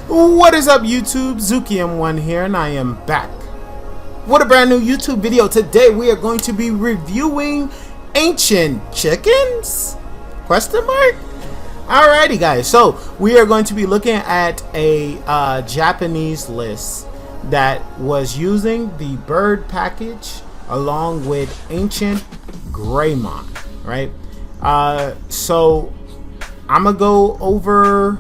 What is up, YouTube? ZukiM1 here, and I am back with a brand new YouTube video. Today we are going to be reviewing ancient chickens? Question mark? Alrighty guys, so we are going to be looking at a Japanese list that was using the bird package along with ancient Greymon, right? So I'm gonna go over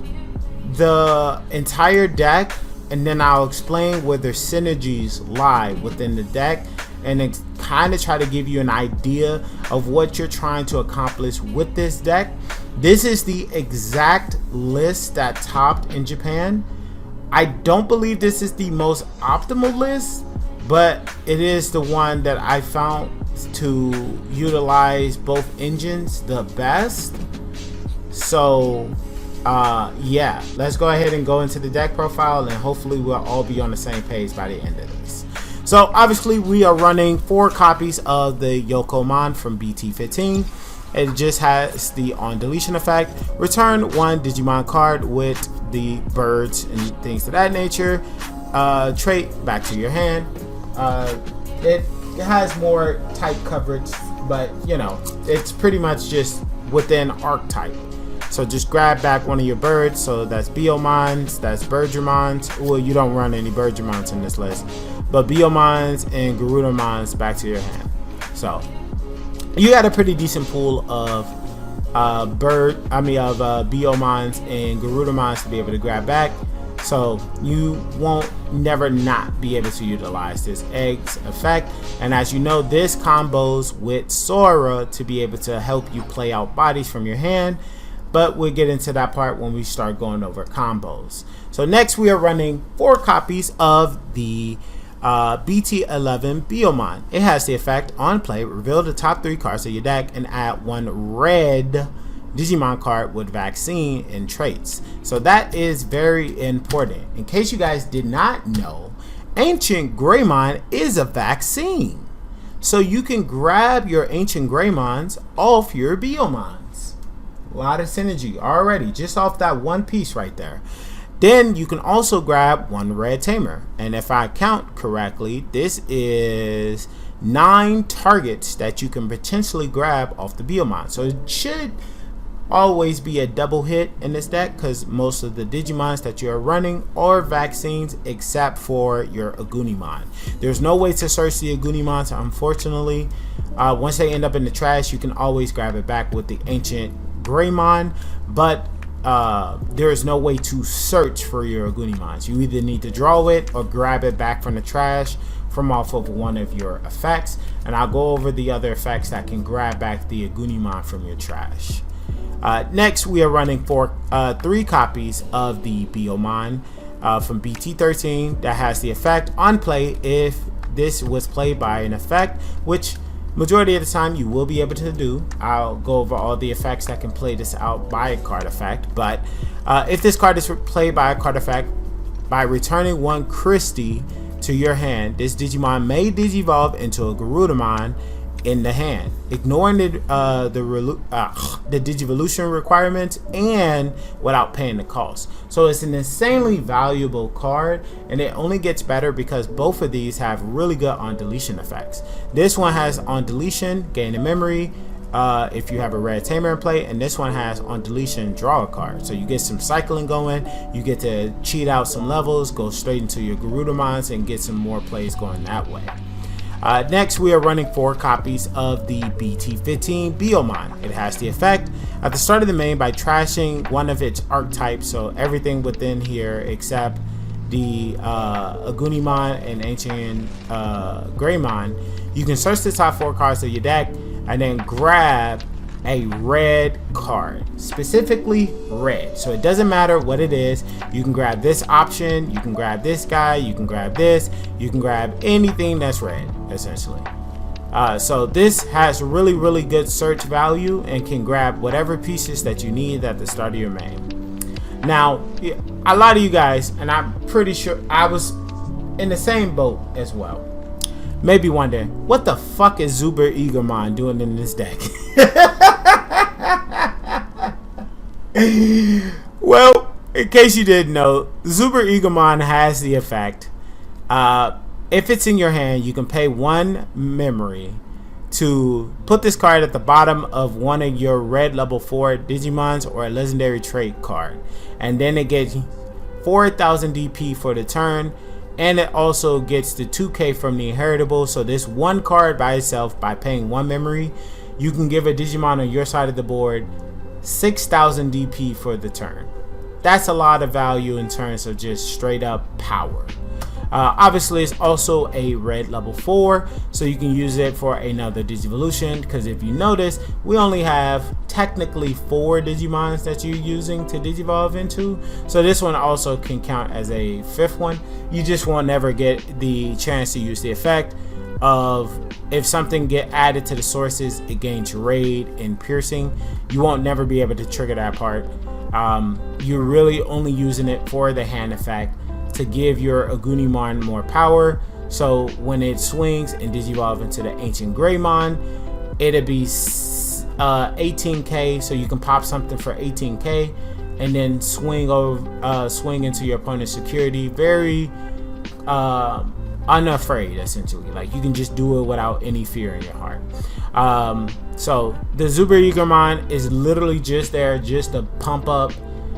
the entire deck, and then I'll explain where the synergies lie within the deck, and kind of try to give you an idea of what you're trying to accomplish with this deck. This is the exact list that topped in Japan. I don't believe this is the most optimal list, but it is the one that I found to utilize both engines the best. So yeah, let's go ahead and go into the deck profile, and hopefully we'll all be on the same page by the end of this. So obviously we are running 4 copies of the Yokomon from BT15. It just has the on deletion effect. Return 1 Digimon card with the birds and things of that nature. Trait back to your hand. It has more type coverage, but you know, it's pretty much just within archetype. So just grab back one of your birds. So that's Biomons, that's Birdramons. Well, you don't run any Birdramons in this list, but Biomons and Garudamons back to your hand. So you got a pretty decent pool of Biomons and Garudamons to be able to grab back. So you won't never not be able to utilize this eggs effect. And as you know, this combos with Sora to be able to help you play out bodies from your hand. But we'll get into that part when we start going over combos. So next we are running 4 copies of the BT11 Biomon. It has the effect on play, reveal the top 3 cards of your deck and add 1 red Digimon card with vaccine and traits. So that is very important. In case you guys did not know, Ancient Greymon is a vaccine. So you can grab your Ancient Greymons off your Biomons. A lot of synergy already just off that one piece right there. Then you can also grab 1 red tamer, and if I count correctly, this is 9 targets that you can potentially grab off the Biomon. So it should always be a double hit in this deck, because most of the Digimons that you're running are vaccines except for your Agunimon. There's no way to search the Agunimons, unfortunately. Once they end up in the trash, you can always grab it back with the Ancient Greymon, but there is no way to search for your Agunimons. You either need to draw it or grab it back from the trash from off of one of your effects, and I'll go over the other effects that can grab back the Agunimon from your trash. Next we are running 3 copies of the Biomon from BT13 that has the effect on play. If this was played by an effect, which majority of the time you will be able to do, I'll go over all the effects that can play this out by a card effect. But if this card is played by a card effect, by returning 1 Christie to your hand, this Digimon may digivolve into a Garudamon in the hand, ignoring the Digivolution requirements and without paying the cost. So it's an insanely valuable card, and it only gets better because both of these have really good on deletion effects. This one has on deletion, gain a memory if you have a red tamer in play, and this one has on deletion, draw a card. So you get some cycling going, you get to cheat out some levels, go straight into your Garudamons and get some more plays going that way. Next we are running 4 copies of the BT15 Biomon. It has the effect at the start of the main by trashing one of its archetypes, so everything within here except the Agunimon and Ancient Greymon. You can search the top 4 cards of your deck and then grab a red card, specifically red. So it doesn't matter what it is. You can grab this option, you can grab this guy, you can grab this, you can grab anything that's red, essentially. So this has really good search value and can grab whatever pieces that you need at the start of your main. Now, a lot of you guys, and I'm pretty sure I was in the same boat as well, maybe wondering, what the fuck is Zuber Eagermon doing in this deck? Well, In case you didn't know, Super Eaglemon has the effect. If it's in your hand, you can pay 1 memory to put this card at the bottom of one of your red level 4 Digimons or a legendary trait card. And then it gets 4,000 DP for the turn. And it also gets the 2k from the inheritable. So this one card by itself, by paying 1 memory, you can give a Digimon on your side of the board 6,000 DP for the turn. That's a lot of value in terms of just straight up power. Obviously, it's also a red level 4, so you can use it for another Digivolution, because if you notice, we only have technically 4 Digimons that you're using to Digivolve into, so this one also can count as a 5th one. You just won't never get the chance to use the effect of, if something get added to the sources, it gains raid and piercing. You won't never be able to trigger that part. You're really only using it for the hand effect to give your Agunimon more power. So when it swings and Digivolve into the Ancient Greymon, it'll be 18k, so you can pop something for 18k and then swing into your opponent's security very unafraid, essentially. Like, you can just do it without any fear in your heart. So the Super Eaglemon is literally just there just to pump up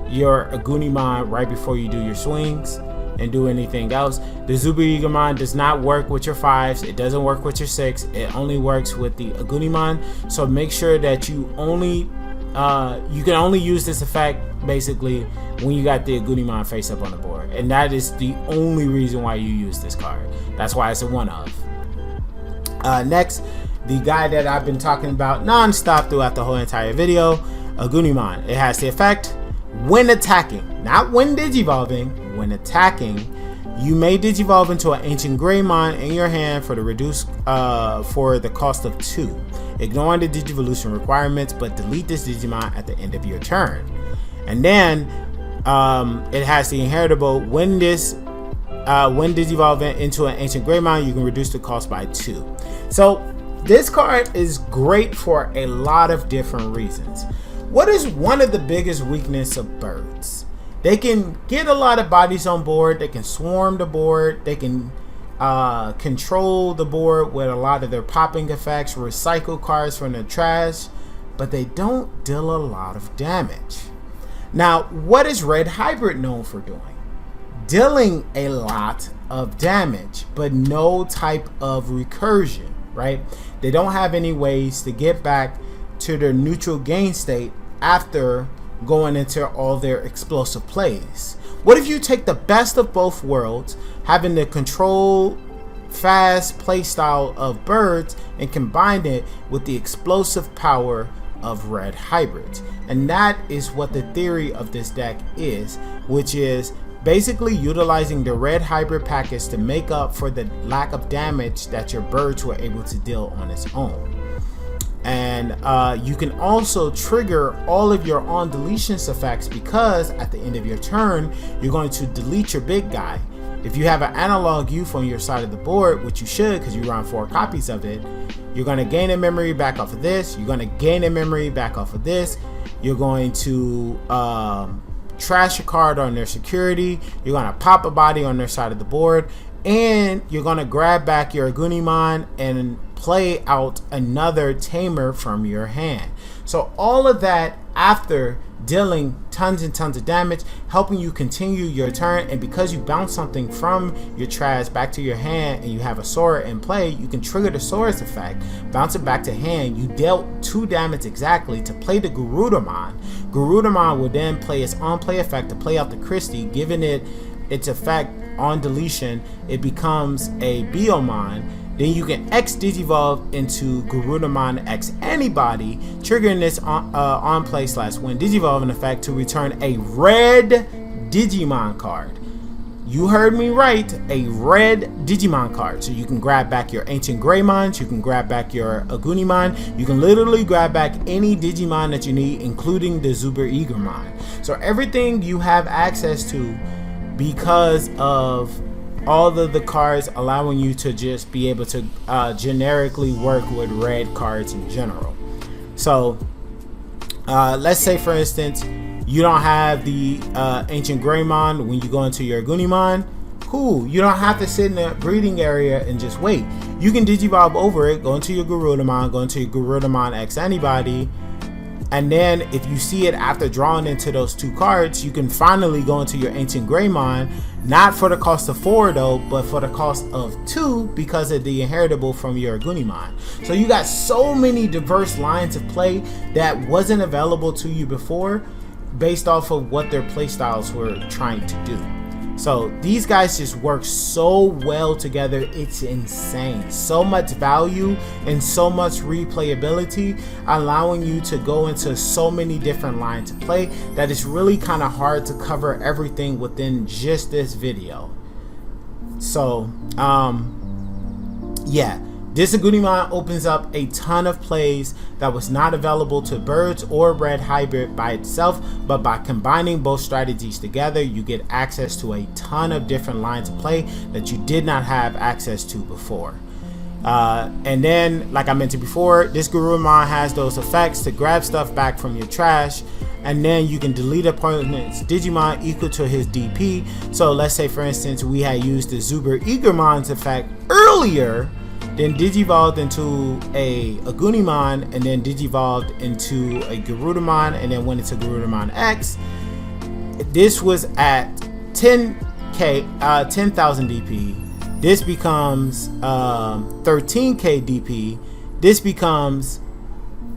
your Agunimon right before you do your swings and do anything else. The Super Eaglemon does not work with your 5s. It doesn't work with your 6. It only works with the Agunimon. So make sure that you can only use this effect basically when you got the Agunimon face up on the board, and that is the only reason why you use this card. That's why it's a one-of. Next, the guy that I've been talking about non-stop throughout the whole entire video, Agunimon. It has the effect when attacking, not when digivolving. When attacking, you may digivolve into an Ancient Greymon in your hand for the cost of 2, ignoring the Digivolution requirements, but delete this Digimon at the end of your turn. And then it has the inheritable. When digivolving into an Ancient Greymon, you can reduce the cost by 2. So this card is great for a lot of different reasons. What is one of the biggest weaknesses of birds? They can get a lot of bodies on board. They can swarm the board. They can control the board with a lot of their popping effects, recycle cards from the trash, but they don't deal a lot of damage. Now, what is Red Hybrid known for doing? Dealing a lot of damage, but no type of recursion, right? They don't have any ways to get back to their neutral gain state after going into all their explosive plays. What if you take the best of both worlds, having the control fast play style of birds, and combine it with the explosive power of red hybrids? And that is what the theory of this deck is, which is basically utilizing the red hybrid package to make up for the lack of damage that your birds were able to deal on its own. And you can also trigger all of your on deletions effects, because at the end of your turn you're going to delete your big guy. If you have an analog youth on your side of the board, which you should because you run 4 copies of it, you're going to gain a memory back off of this, you're going to gain a memory back off of this, you're going to trash a card on their security, you're going to pop a body on their side of the board, and you're going to grab back your Agunimon and play out another tamer from your hand. So all of that after dealing tons and tons of damage, helping you continue your turn. And because you bounce something from your trash back to your hand and you have a Sora in play, you can trigger the Sora's effect, bounce it back to hand. You dealt 2 damage exactly to play the Garudamon. Garudamon will then play its on play effect to play out the Christie, giving it its effect on deletion. It becomes a Biomon. Then you can X Digivolve into Garudamon X anybody, triggering this on play / when Digivolving effect to return a red Digimon card. You heard me right, a red Digimon card. So you can grab back your Ancient Greymons, you can grab back your Agunimon, you can literally grab back any Digimon that you need, including the Super Eaglemon. So everything you have access to because of all of the cards, allowing you to just be able to generically work with red cards in general. So let's say for instance You don't have the Ancient Greymon when you go into your Agunimon. Cool. You don't have to sit in the breeding area and just wait. You can Digivolve over it, go into your Garudamon, go into your Garudamon X Antibody, and then if you see it after drawing into those 2 cards, you can finally go into your Ancient Greymon, not for the cost of 4 though, but for the cost of 2 because of the inheritable from your Agunimon. So you got so many diverse lines of play that wasn't available to you before based off of what their playstyles were trying to do. So these guys just work so well together, it's insane. So much value and so much replayability, allowing you to go into so many different lines of play that it's really kind of hard to cover everything within just this video. So yeah, this Agunimon opens up a ton of plays that was not available to Birds or Red Hybrid by itself, but by combining both strategies together, you get access to a ton of different lines of play that you did not have access to before. And then, like I mentioned before, this Garurumon has those effects to grab stuff back from your trash, and then you can delete opponent's Digimon equal to his DP. So let's say, for instance, we had used the Zuber Eagermon's effect earlier, then Digivolved into a Agunimon, and then Digivolved into a Garudamon, and then went into Garudamon X. This was at 10,000 DP. This becomes 13k DP. This becomes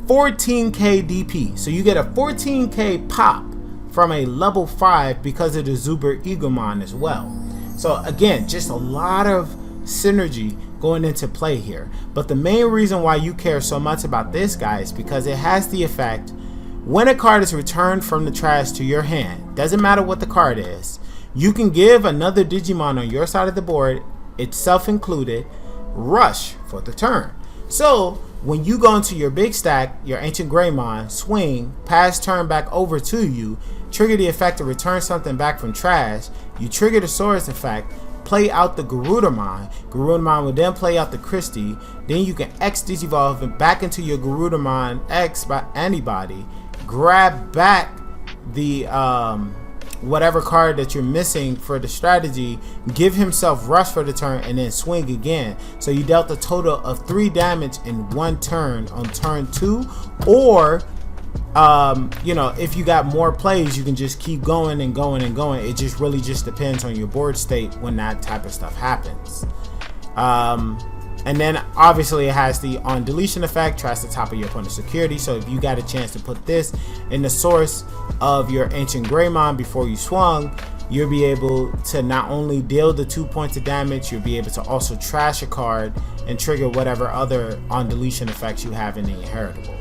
14k DP. So you get a 14k pop from a level 5 because of the Zuber Eaglemon as well. So again, just a lot of synergy going into play here. But the main reason why you care so much about this guy is because it has the effect when a card is returned from the trash to your hand, doesn't matter what the card is, you can give another Digimon on your side of the board, itself included, rush for the turn. So when you go into your big stack, your Ancient Greymon, swing, pass turn back over to you, trigger the effect to return something back from trash, you trigger the Saurus effect, play out the Garudamon. Garudamon will then play out the Christie. Then you can X Digivolve and back into your Garudamon X by Antibody, grab back the whatever card that you're missing for the strategy, give himself rush for the turn, and then swing again. So you dealt a total of 3 damage in 1 turn on turn 2, or you know, if you got more plays, you can just keep going and going and going. It just really just depends on your board state when that type of stuff happens. And then obviously it has the on deletion effect, trash the top of your opponent's security. So if you got a chance to put this in the source of your Ancient Greymon before you swung, you'll be able to not only deal the 2 points of damage, you'll be able to also trash a card and trigger whatever other on deletion effects you have in the inheritable.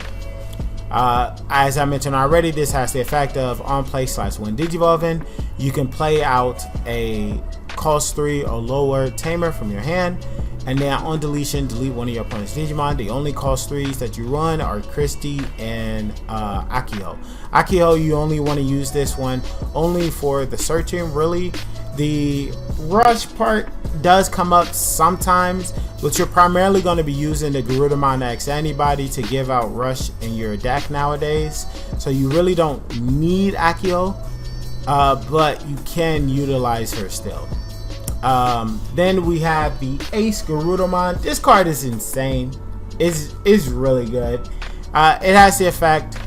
As I mentioned already, this has the effect of on play / when Digivolving, you can play out a cost 3 or lower tamer from your hand, and then on deletion, delete one of your opponent's Digimon. The only cost 3s that you run are Christie and Akio. Akio, you only want to use this one only for the searching, really. The rush part does come up sometimes, but you're primarily going to be using the Garudamon X Antibody to give out rush in your deck nowadays. So you really don't need Akio, but you can utilize her still. Then we have the Ace Garudamon. This card is insane. It's really good. It has the effect,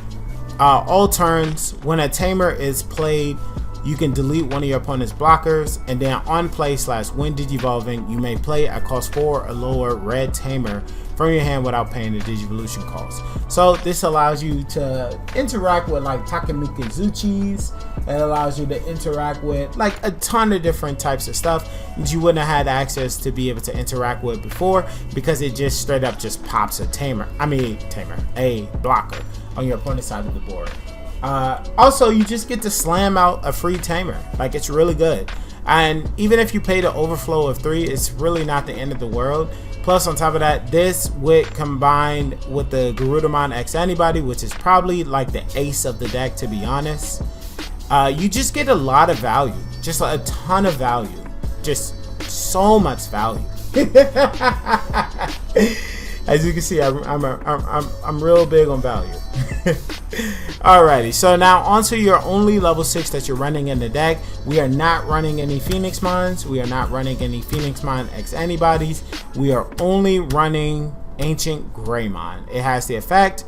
all turns, when a tamer is played, you can delete one of your opponent's blockers, and then on play / when Digivolving, you may play a cost 4 or lower red tamer from your hand without paying the Digivolution cost. So this allows you to interact with like Takamika Zuchis. It allows you to interact with like a ton of different types of stuff that you wouldn't have had access to be able to interact with before, because it just straight up just pops a a blocker on your opponent's side of the board. Also, you just get to slam out a free tamer. Like, it's really good. And even if you pay the overflow of 3, it's really not the end of the world. Plus, on top of that, this would combine with the Garudamon X Antibody, which is probably like the ace of the deck, to be honest. You just get a lot of value, just a ton of value, just so much value. As you can see, I'm real big on value. Alrighty, so now onto your only level 6 that you're running in the deck. We are not running any Phoenix Mines. We are not running any Phoenix Mine X Antibodies. We are only running Ancient Greymon. It has the effect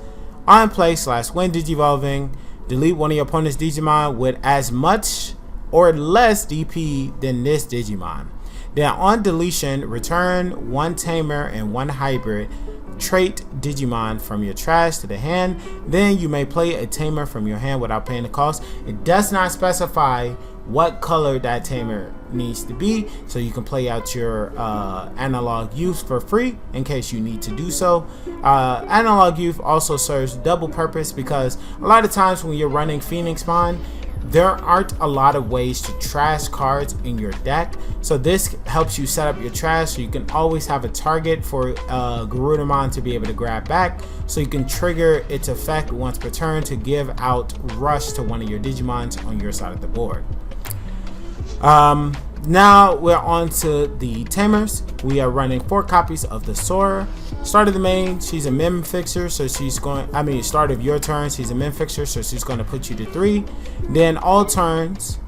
on play / when digivolving, delete one of your opponent's Digimon with as much or less DP than this Digimon. Then on deletion, return 1 Tamer and 1 Hybrid trait Digimon from your trash to the hand. Then you may play a Tamer from your hand without paying the cost. It does not specify what color that Tamer needs to be, so you can play out your Analog Youth for free in case you need to do so. Analog Youth also serves double purpose because a lot of times when you're running Phoenix Mine, there aren't a lot of ways to trash cards in your deck, so this helps you set up your trash so you can always have a target for Garudamon to be able to grab back, so you can trigger its effect once per turn to give out Rush to one of your Digimons on your side of the board. Now we're on to the Tamers. We are running 4 copies of the Sora. Start of the main, she's a min fixer, so she's going, start of your turn, she's a min fixer, so she's going to put you to 3. Then all turns,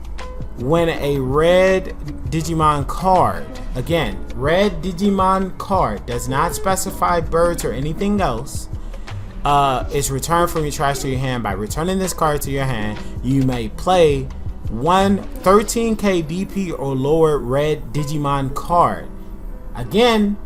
when a red Digimon card, again, red Digimon card does not specify birds or anything else, is returned from your trash to your hand. By returning this card to your hand, you may play one 13k DP or lower red Digimon card. Again,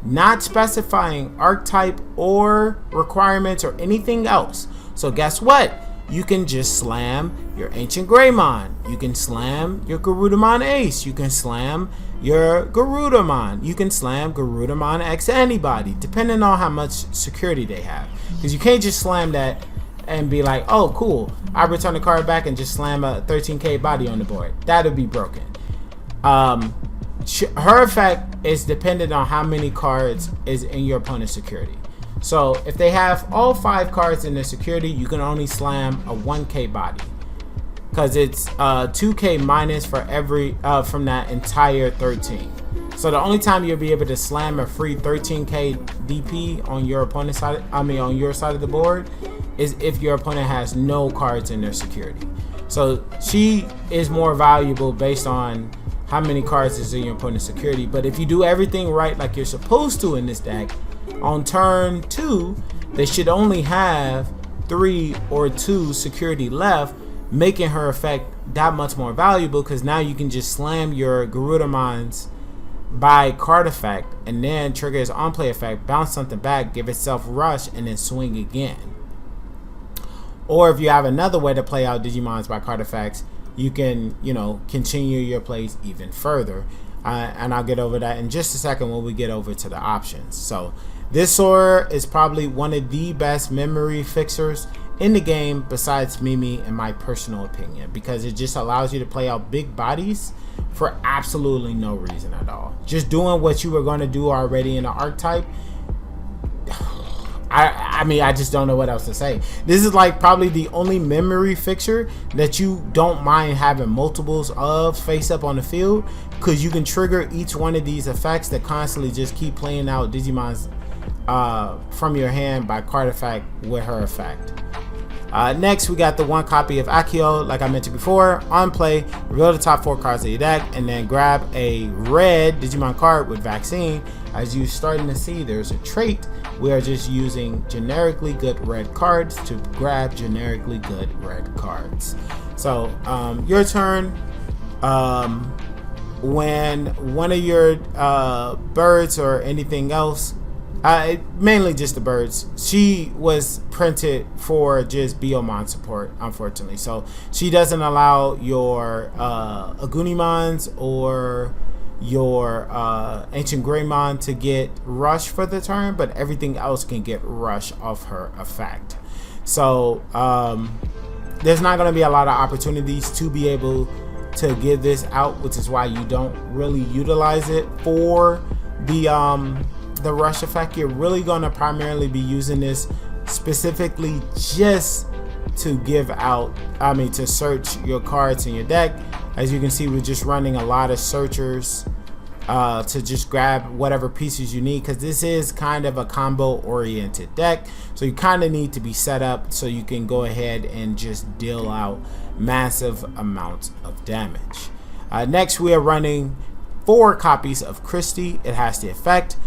not specifying archetype or requirements or anything else. So guess what? You can just slam your Ancient Greymon. You can slam your Garudamon Ace. You can slam your Garudamon. You can slam Garudamon X Antibody, depending on how much security they have. Because you can't just slam that and be like, oh cool, I return the card back and just slam a 13k body on the board. That would be broken. Her effect is dependent on how many cards is in your opponent's security. So if they have all 5 cards in their security, you can only slam a 1k body, because it's 2k minus for every from that entire 13. So the only time you'll be able to slam a free 13k DP on your opponent's side, on your side of the board, is if your opponent has no cards in their security. So she is more valuable based on how many cards is in your opponent's security. But if you do everything right like you're supposed to in this deck, on turn 2 they should only have 3 or 2 security left, making her effect that much more valuable, because now you can just slam your Garudamons by card effect and then trigger its on play effect, bounce something back, give itself rush, and then swing again. Or if you have another way to play out Digimons by card effects, you can, continue your plays even further. And I'll get over that in just a second when we get over to the options. So this Sora is probably one of the best memory fixers in the game besides Mimi, in my personal opinion, because it just allows you to play out big bodies for absolutely no reason at all. Just doing what you were going to do already in the archetype. I just don't know what else to say. This is like probably the only memory fixture that you don't mind having multiples of face up on the field, because you can trigger each one of these effects that constantly just keep playing out Digimons from your hand by card effect with her effect. Next, we got the 1 copy of Akio. Like I mentioned before, on play, reveal the top 4 cards of your deck, and then grab a red Digimon card with Vaccine. As you're starting to see, there's a trait. We are just using generically good red cards to grab generically good red cards. So, your turn. When one of your birds or anything else, mainly just the birds, she was printed for just Biomon support, unfortunately. So she doesn't allow your Agunimons or your Ancient Greymon to get rush for the turn, but everything else can get rush off her effect. So there's not going to be a lot of opportunities to be able to give this out, which is why you don't really utilize it for the rush effect. You're really going to primarily be using this specifically just to give out, to search your cards in your deck. As you can see, we're just running a lot of searchers to just grab whatever pieces you need, because this is kind of a combo oriented deck, so you kind of need to be set up so you can go ahead and just deal out massive amounts of damage. Next we are running 4 copies of Christie. It has the effect,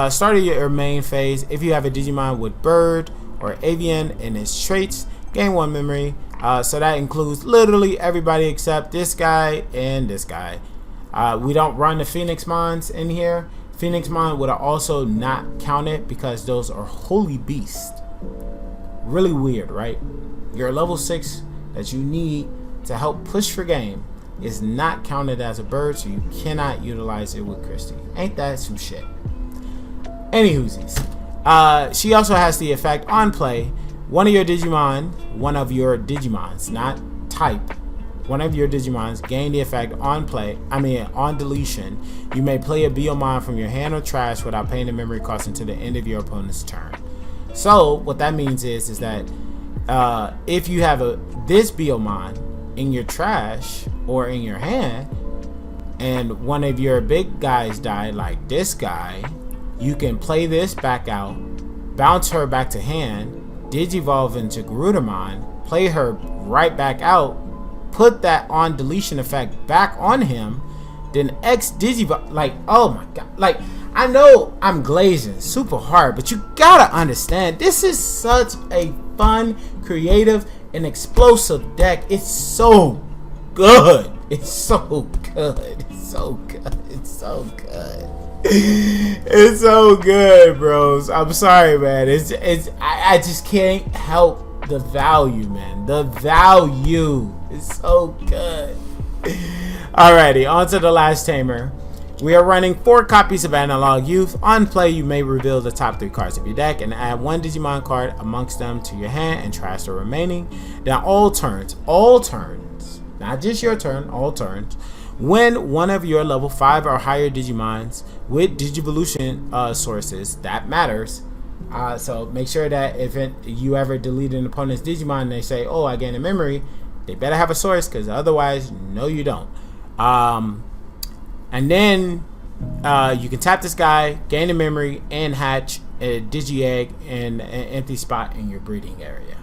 start of your main phase, if you have a Digimon with Bird or Avian in its traits, gain 1 memory. So that includes literally everybody except this guy and this guy. We don't run the Phoenix Mons in here. Phoenix Mon would have also not counted because those are holy beasts. Really weird, right? Your level 6 that you need to help push for game is not counted as a bird, so you cannot utilize it with Christie. Ain't that some shit? Anywhoosies. She also has the effect on play. One of your Digimons, not type, one of your Digimons gain the effect on on deletion. You may play a Biomon from your hand or trash without paying the memory cost until the end of your opponent's turn. So what that means is that if you have this Biomon in your trash or in your hand, and one of your big guys die, like this guy, you can play this back out, bounce her back to hand, Digivolve into Garudamon, play her right back out, put that on deletion effect back on him, then X Digivolve. Like, oh my god, like, I know I'm glazing super hard, but you gotta understand, this is such a fun, creative, and explosive deck. It's so good. It's so good. It's so good. It's so good. It's so good, bros. I'm sorry, man. I just can't help the value, man. The value is so good. Alrighty, on to the last tamer. We are running 4 copies of Analog Youth. On play, you may reveal the top 3 cards of your deck and add 1 Digimon card amongst them to your hand and trash the remaining. Now all turns, not just your turn, all turns, when one of your level 5 or higher Digimons with Digivolution sources, that matters. So make sure that if you ever delete an opponent's Digimon and they say, oh, I gain a memory, they better have a source, because otherwise, no you don't. And then you can tap this guy, gain a memory, and hatch a Digi-Egg in an empty spot in your breeding area.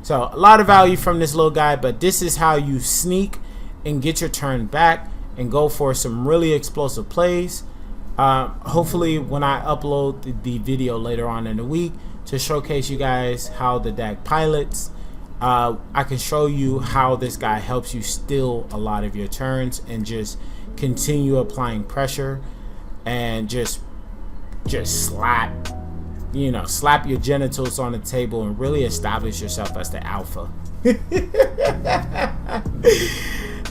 So a lot of value from this little guy, but this is how you sneak and get your turn back and go for some really explosive plays. Hopefully when I upload the video later on in the week to showcase you guys how the deck pilots, I can show you how this guy helps you steal a lot of your turns and just continue applying pressure and just slap your genitals on the table and really establish yourself as the alpha.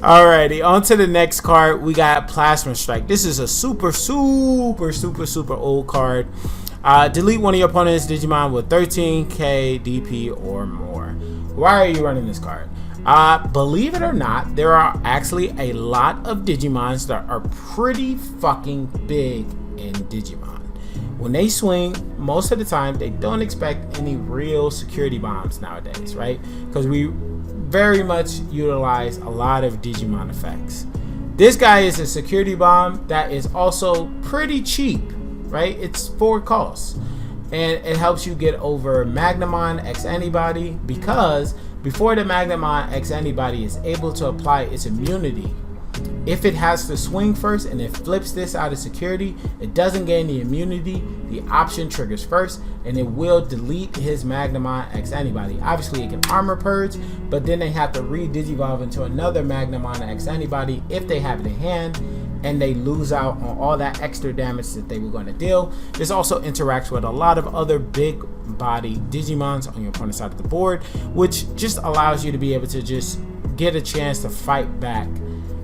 Alrighty, on to the next card. We got Plasma Strike. This is a super old card. Delete one of your opponent's Digimon with 13k DP or more. Why are you running this card? Believe it or not, there are actually a lot of Digimons that are pretty fucking big in Digimon. When they swing, most of the time, they don't expect any real security bombs nowadays, right? Because we very much utilize a lot of Digimon effects. This guy is a security bomb that is also pretty cheap, right? It's 4 costs. And it helps you get over Magnamon X Antibody, because before the Magnamon X Antibody is able to apply its immunity, if it has to swing first and it flips this out of security, it doesn't gain the immunity. The option triggers first and it will delete his Magnamon X Antibody. Obviously it can armor purge, but then they have to re-digivolve into another Magnamon X Antibody if they have it in hand, and they lose out on all that extra damage that they were going to deal. This also interacts with a lot of other big body Digimons on your opponent's side of the board, which just allows you to be able to just get a chance to fight back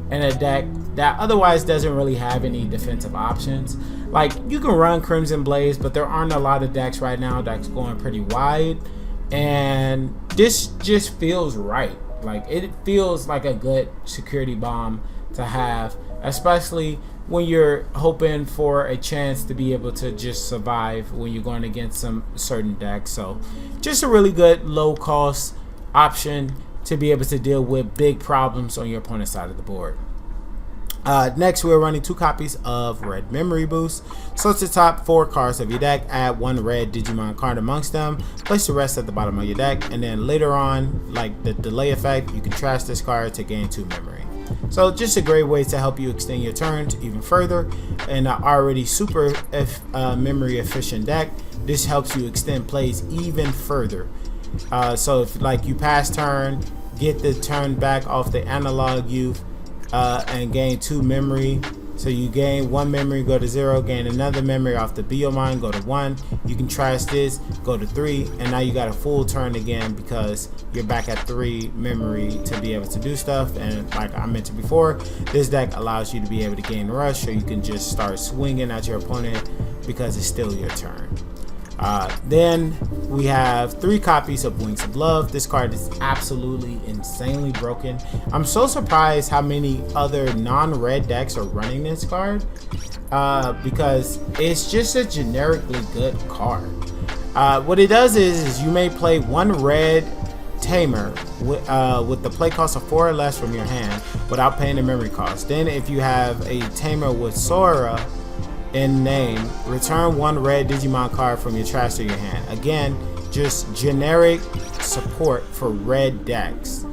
in a deck that otherwise doesn't really have any defensive options. Like, you can run Crimson Blaze, but there aren't a lot of decks right now that's going pretty wide, and this just feels right. Like, it feels like a good security bomb to have, especially when you're hoping for a chance to be able to just survive when you're going against some certain decks. So just a really good low cost option to be able to deal with big problems on your opponent's side of the board. Next, we're running 2 copies of Red Memory Boost. So to the top 4 cards of your deck, add 1 red Digimon card amongst them, place the rest at the bottom of your deck, and then later on, like the delay effect, you can trash this card to gain 2 memory. So just a great way to help you extend your turns even further. In an already super memory efficient deck, this helps you extend plays even further. So if like you pass turn, get the turn back off the analog youth, and gain 2 memory. So you gain 1 memory, go to 0, gain another memory off the Biomon, go to 1. You can trash this, go to 3, and now you got a full turn again because you're back at 3 memory to be able to do stuff. And like I mentioned before, this deck allows you to be able to gain rush, so you can just start swinging at your opponent because it's still your turn. Then we have 3 copies of Wings of Love. This card is absolutely insanely broken. I'm so surprised how many other non-red decks are running this card, because it's just a generically good card. What it does is you may play 1 red Tamer with the play cost of 4 or less from your hand without paying the memory cost. Then if you have a Tamer with Sora in name, return 1 red Digimon card from your trash to your hand. Again, just generic support for red decks.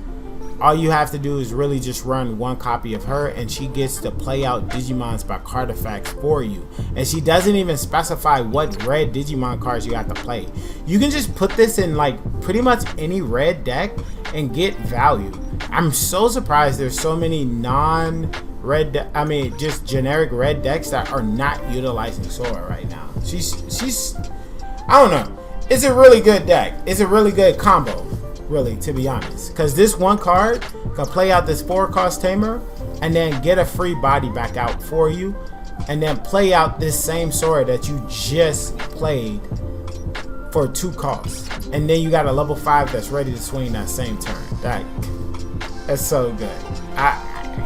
All you have to do is really just run 1 copy of her, and she gets to play out Digimons by card effects for you. And she doesn't even specify what red Digimon cards you have to play. You can just put this in like pretty much any red deck and get value. I'm so surprised there's so many just generic red decks that are not utilizing Sora right now. She's I don't know. It's a really good deck. It's a really good combo, really, to be honest. Because this 1 card can play out this 4-cost Tamer and then get a free body back out for you, and then play out this same Sora that you just played for 2 costs. And then you got a level 5 that's ready to swing that same turn. That's so good.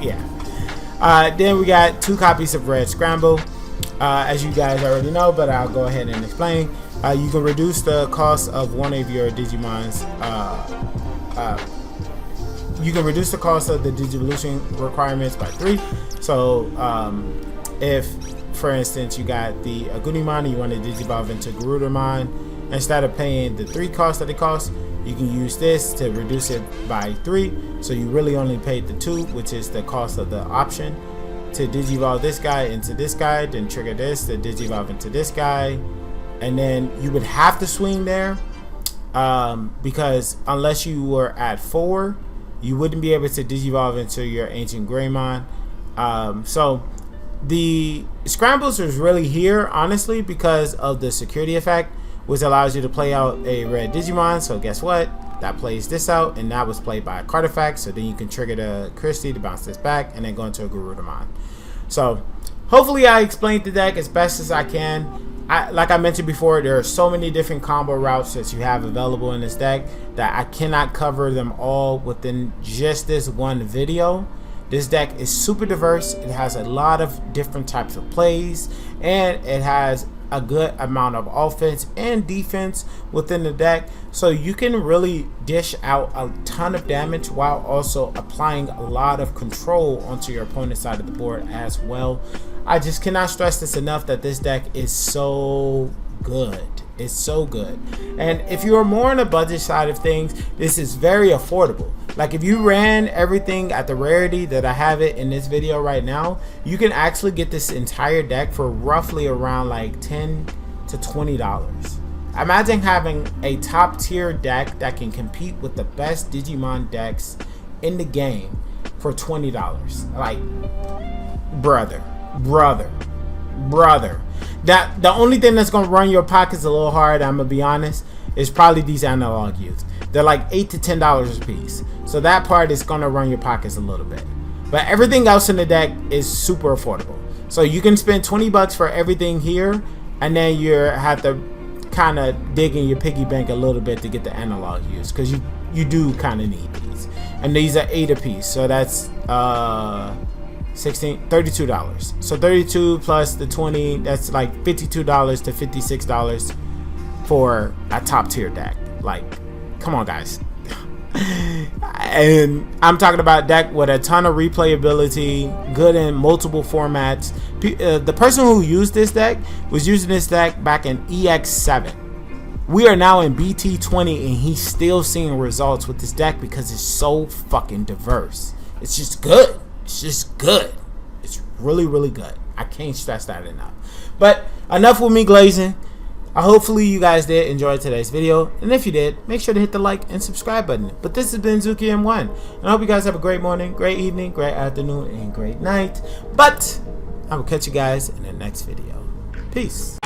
Yeah. Then we got 2 copies of Red Scramble. As you guys already know, but I'll go ahead and explain. You can reduce the cost of one of your Digimons. You can reduce the cost of the Digivolution requirements by 3. So if, for instance, you got the Agumon and you want to Digivolve into Garudamon, instead of paying the 3 costs that it costs, you can use this to reduce it by 3. So you really only paid the 2, which is the cost of the option to Digivolve this guy into this guy, then trigger this to Digivolve into this guy. And then you would have to swing there, because unless you were at 4, you wouldn't be able to Digivolve into your Ancient Greymon. So the Scrambles is really here, honestly, because of the security effect, which allows you to play out a red Digimon. So guess what? That plays this out, and that was played by a card effect. So then you can trigger the Christie to bounce this back and then go into a Garudamon. So hopefully I explained the deck as best as I can. Like I mentioned before, there are so many different combo routes that you have available in this deck that I cannot cover them all within just this one video. This deck is super diverse. It has a lot of different types of plays, and it has a good amount of offense and defense within the deck, so you can really dish out a ton of damage while also applying a lot of control onto your opponent's side of the board as well. I just cannot stress this enough that this deck is so good. It's so good. And if you are more on the budget side of things, this is very affordable. Like if you ran everything at the rarity that I have it in this video right now, you can actually get this entire deck for roughly around like $10 to $20. Imagine having a top tier deck that can compete with the best Digimon decks in the game for $20. Like, brother. That the only thing that's gonna run your pockets a little hard, I'm gonna be honest, is probably these analog youths. They're like $8 to $10 a piece, so that part is gonna run your pockets a little bit. But everything else in the deck is super affordable. So you can spend $20 for everything here, and then you have to kind of dig in your piggy bank a little bit to get the analog youths, because you do kind of need these. And these are 8 a piece, so that's $32. So 32 plus the 20, that's like $52 to $56 for a top tier deck. Like, come on guys, And I'm talking about a deck with a ton of replayability, good in multiple formats. The person who used this deck was using this deck back in EX8. We are now in BT20 and he's still seeing results with this deck because it's so fucking diverse. It's just good. It's just good. It's really, really good. I can't stress that enough. But enough with me glazing. Hopefully you guys did enjoy today's video, and if you did, make sure to hit the like and subscribe button. But this has been Zuki M1, and I hope you guys have a great morning, great evening, great afternoon, and great night. But I will catch you guys in the next video. Peace.